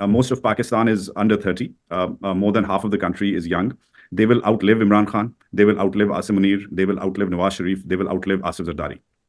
Most of Pakistan is under 30. More than half of the country is young. They will outlive Imran Khan. They will outlive Asim Munir. They will outlive Nawaz Sharif. They will outlive Asif Zardari.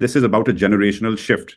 this is about a generational shift.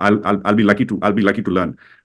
I'll be lucky to learn.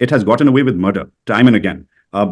it has gotten away with murder time and again.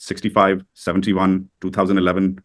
65, 71, 2011,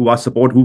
who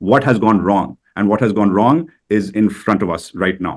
what has gone wrong, and what has gone wrong is in front of us right now.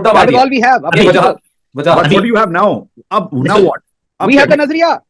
That is all we have. What do you have now? Now what? We have the nazariya.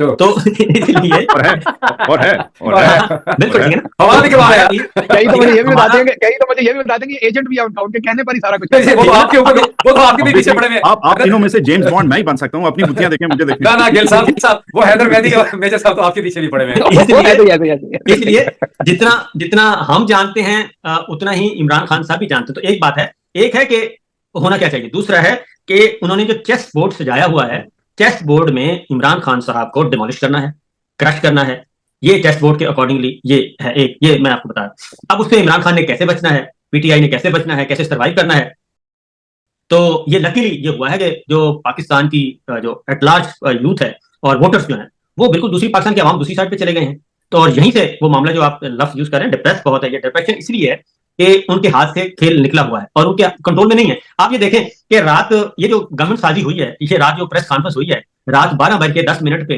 तो इसलिए और है बिल्कुल ठीक है ना। हवाले के बारे में कई तो मुझे ये भी बता देंगे, कई तो मुझे ये भी बता देंगे एजेंट भी है उनका, उनके कहने पर ही सारा कुछ। वो तो आपके ऊपर, वो तो आपके भी पीछे पड़े हुए। आप तीनों में से जेम्स बॉन्ड मैं ही बन सकता हूँ, अपनी बुद्धियां देखें, मुझे देखें। ना गिल साहब, वो हैदर मेहदी और मेजर साहब तो आपके पीछे भी पड़े हुए हैं। इसलिए जितना हम जानते हैं उतना ही इमरान खान साहब भी जानते हैं। तो एक बात है, एक है कि होना क्या चाहिए, दूसरा है कि उन्होंने जो चेस बोर्ड सजाया हुआ है, चेस बोर्ड में इमरान खान साहब को डिमोलिश करना है, क्रश करना है, ये चेस बोर्ड के अकॉर्डिंगली ये है एक, ये मैं आपको बता रहा। अब उससे इमरान खान ने कैसे बचना है, पीटीआई ने कैसे बचना है, कैसे सर्वाइव करना है, तो ये लकीली ये हुआ है कि जो पाकिस्तान की जो एट लार्ज यूथ है और वोटर्स जो हैं वो बिल्कुल दूसरी, पाकिस्तान के अवाम दूसरी साइड पे चले गए हैं। तो और यहीं से वो मामला जो आप लफ्ज यूज कर रहे हैं डिप्रेस बहुत है, ये डिप्रेशन इसलिए है कि उनके हाथ से खेल निकला हुआ है और उनके कंट्रोल में नहीं है। आप ये देखें कि रात ये जो गवर्नमेंट साजी हुई है, ये रात जो प्रेस कॉन्फ्रेंस हुई है, रात 12:10 पे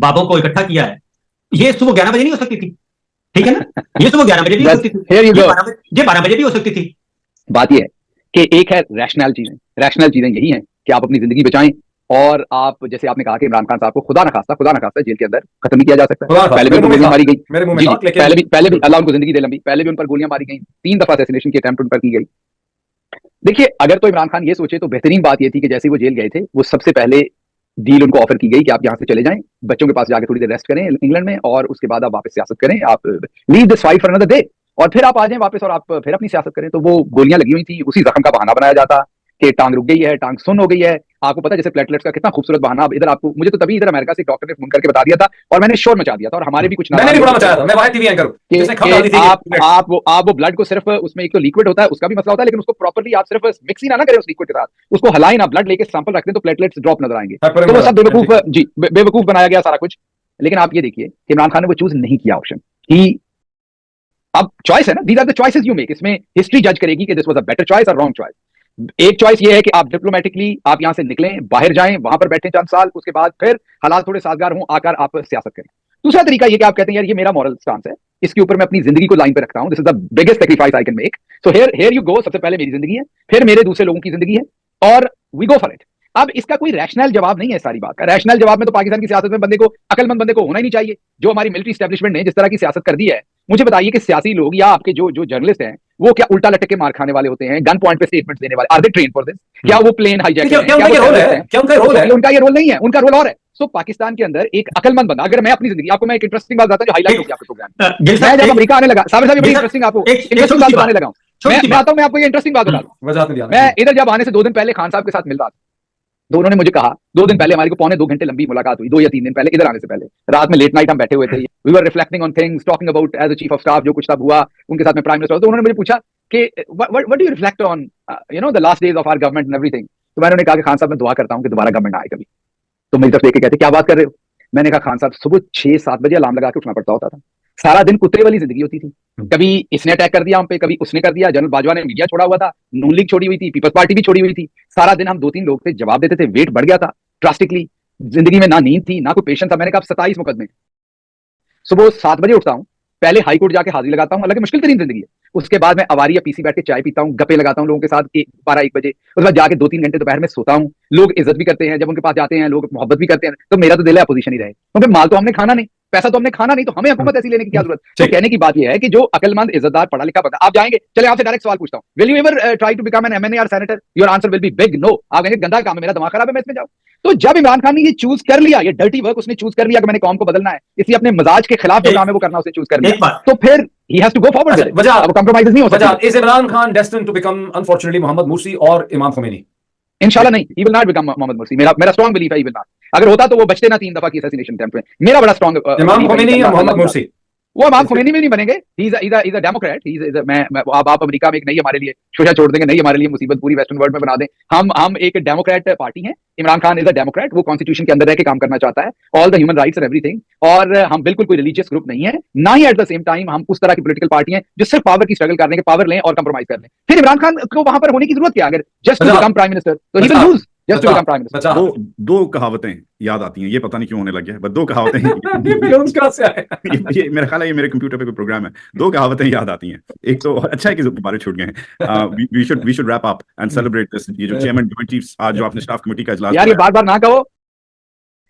बाबों को इकट्ठा किया है, ये सुबह 11 बजे नहीं हो सकती थी, ठीक है ना, ये सुबह 11 बजे भी हो सकती थी, ये 12 बजे भी हो सकती थी। बात ये है कि एक है रैशनल चीजें यही हैं कि आप अपनी जिंदगी बचाएं, और आप जैसे आपने कहा कि इमरान खान साहब को खुदा न खास्ता जेल के अंदर खत्म नहीं किया जा सकता। पहले भी उनको गोलियां मारी गई, पहले भी अल्लाह उनको जिंदगी दे लंबी, पहले भी उन पर गोलियां मारी गई, 3 दफा असैसिनेशन की अटेम्प्ट उन पर की गई। देखिए, अगर तो इमरान खान ये सोचे तो बेहतरीन बात ये थी कि जैसे वो जेल गए थे, वो सबसे पहले डील उनको ऑफर की गई कि आप यहाँ से चले जाएं, बच्चों के पास जाके थोड़ी देर रेस्ट करें इंग्लैंड में, और उसके बाद आप वापस सियासत करें, आप leave this fight for another day, और फिर आप आ जाएं वापस और आप फिर अपनी सियासत करें। तो वो गोलियां लगी हुई थी, उसी जख्म का बहाना बनाया जाता कि टांग रुक गई है, टांग सुन हो गई है। आपको पता है जैसे प्लेटलेट्स का कितना खूबसूरत बहाना। अब इधर आपको, मुझे तो तभी इधर अमेरिका से एक डॉक्टर ने फोन करके बता दिया था और मैंने शोर मचा दिया था, और हमारे भी कुछ मैंने भी बड़ा मचाया था, मैं वहां टीवी एंकर हूं, जिसने खबर डाली थी आप वो ब्लड को सिर्फ, उसमें एक तो लिक्विड होता है उसका भी मसला होता है, लेकिन उसको प्रॉपर्ली आप सिर्फ मिक्स ही ना करें उस लिक्विड के साथ, उसको हलाएं ना, ब्लड लेके सैंपल रख दें तो प्लेटलेट्स ड्रॉप नजर आएंगे। तो वो सब बेवकूफ बनाया गया सारा कुछ। लेकिन आप ये देखिए कि इमरान खान ने वो चूज नहीं किया ऑप्शन ही। अब चॉइस है ना, these are the choices you make, इसमें हिस्ट्री जज करेगी कि this was a better choice और रॉन्ग चॉइस। एक चॉइस ये है कि आप डिप्लोमेटिकली आप यहां से निकलें, बाहर जाएं, वहां पर बैठें चंद साल, उसके बाद फिर हालात थोड़े साजगार हों, आकर आप सियासत करें। दूसरा तरीका ये कि आप कहते हैं यार ये मेरा मॉरल स्टांस है, इसके ऊपर मैं अपनी जिंदगी को लाइन पे रखता हूं, this is the biggest sacrifice I can make, so here you go, सबसे पहले मेरी जिंदगी है, फिर मेरे दूसरे लोगों की जिंदगी है, और वी गो फॉर इट। अब इसका कोई रैशनल जवाब नहीं है सारी बात का। रैशनल जवाब में तो पाकिस्तान की सियासत में बंदे को, अकलमंद बंदे को होना ही नहीं चाहिए। जो हमारी मिलिट्री एस्टेब्लिशमेंट ने जिस तरह की सियासत कर दी है, मुझे बताइए कि सियासी लोग या आपके जो जर्नलिस्ट हैं वो क्या उल्टा लटक के मार खाने वाले होते हैं, गन पॉइंट पे स्टेटमेंट्स देने वाले, are they train for this? क्या वो प्लेन हाईजैक है? क्या उनका रोल है? क्या उनका रोल है? उनका ये रोल नहीं है, उनका रोल और है। सो पाकिस्तान के अंदर एक अकलमंद बंदा, अगर मैं अपनी जिंदगी, आपको मैं एक इंटरेस्टिंग बात बताता हूं जो हाईलाइट होगी आपके प्रोग्राम में। मैं जब अमेरिका आने लगा, साबिर साहब बड़ी इंटरेस्टिंग, आपको इंटरेस्टिंग बात बताने लगा हूं। मैं आता हूं, मैं आपको ये इंटरेस्टिंग बात बता दूं। मैं इधर जब आने से 2 दिन पहले खान साहब के साथ मिल रहा था, तो उन्होंने मुझे कहा, 2 दिन पहले हमारी को 2.25 घंटे लंबी मुलाकात हुई, 2 या 3 दिन पहले इधर आने से पहले, रात में लेट नाइट हम बैठे हुए थे, we were reflecting on things, talking about as a chief of staff जो कुछ तब हुआ उनके साथ में प्राइम मिनिस्टर। तो उन्होंने मुझे पूछा कि what do you reflect on you know the last days of our government and everything. तो मैंने कहा कि खान साहब मैं दुआ करता हूं कि दोबारा गवर्नमेंट आए कभी। तो मेरी तरफ देख के कहते क्या बात कर रहे हो? मैंने कहा खान साहब सुबह 6-7 बजे अलार्म लगा के उठना पड़ता होता था, सारा दिन कुत्ते वाली जिंदगी होती थी, कभी इसने अटैक कर दिया हम पे, कभी उसने कर दिया, जनरल बाजवा ने मीडिया छोड़ा हुआ था, नून लीग छोड़ी हुई थी, पीपल्स पार्टी भी छोड़ी हुई थी, सारा दिन हम 2-3 लोग थे, जवाब देते थे, वेट बढ़ गया था ड्रास्टिकली, जिंदगी में ना नींद थी ना कोई पेशेंस था। मैंने कहा 27 मुकदमे। सुबह 7 बजे उठता हूं, पहले हाई कोर्ट जाके हाजिरी लगाता हूं, हालांकि मुश्किल तरीन जिंदगी है, उसके बाद मैं अवारी या पीसी बैठ के चाय पीता हूं, गप्पे लगाता हूं लोगों के साथ 12-1 बजे, उसके बाद जाके 2-3 घंटे दोपहर में सोता हूं। लोग इज्जत भी करते हैं जब उनके पास जाते हैं, लोग मोहब्बत भी करते हैं। तो मेरा तो दिल है अपोजिशन ही रहे, क्योंकि माल तो हमने खाना नहीं, पैसा तो हमने खाना नहीं, तो हमें हुकूमत ऐसी लेने की क्या जरूरत। तो कहने की बात यह है कि जो अकलमंद इज्जतदार पढ़ा लिखा बंदा, आप जाएंगे, चले आपसे डायरेक्ट सवाल पूछता हूं, will you ever try to become an MNA और senator? Your answer will be big no. आप कहेंगे गंदा काम है, मेरा दिमाग खराब है, मैं इसमें जाऊं। तो जब इमरान खान ने ये चूज कर लिया, ये डर्टी वर्क उसने चूज कर लिया कि मैंने कौम को बदलना है, इसलिए अपने मजाज के खिलाफ जो काम है वो करना उसने चूज कर लिया, तो फिर he has to go forward with it. अब compromises नहीं हो सकता। Is Imran Khan destined to become unfortunately Mohammad Morsi और इमाम खोमेनी? इंशाल्लाह नहीं, he will not become Mohammad Morsi। मेरा स्ट्रांग बिलीफ है he will not। अगर होता तो वो बचते ना 3 दफा की असैसिनेशन अटेम्प्ट में। मेरा बड़ा स्ट्रांग इमाम खोमेनी या मोहम्मद मुर्सी? वो इमाम खोमेनी में नहीं बनेंगे। He's a Democrat। आप अमेरिका में एक नई हमारे लिए शोशा छोड़ देंगे, नई हमारे लिए मुसीबत पूरी वेस्टर्न वर्ल्ड में बना दें। हम एक डेमोक्रेट पार्टी हैं, Imran Khan is a Democrat, वो कॉन्स्टिट्यूशन के अंदर रह के काम करना चाहता है, all the human rights and everything. और हम बिल्कुल कोई रिलीजियस ग्रुप नहीं है, ना ही एट द सेम टाइम हम उस तरह की पॉलिटिकल पार्टी हैं जो सिर्फ पावर की स्ट्रगल करने के, पावर लें और कंप्रोमाइज कर लें। फिर इमरान खान को वहां पर होने की जरूरत क्या? अगर just to become prime minister, तो he will lose just to become prime minister. दो कहावतें याद आती हैं, ये पता नहीं क्यों होने लग गया, बट 2 कहावतें ये मेरा ख्याल है ये मेरे कंप्यूटर पे कोई प्रोग्राम है। 2 कहावतें याद आती हैं। एक तो अच्छा है कि बारे छूट गए, we should wrap up and celebrate this. ये जो चेयरमैन जॉइंट चीफ्स आज जो आपने स्टाफ कमेटी का इजलास, यार ये बार-बार ना कहो,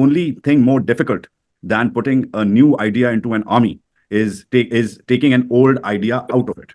only thing more difficult than putting a new idea into an army is taking an old idea out of it.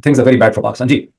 things are very bad for Pakistan.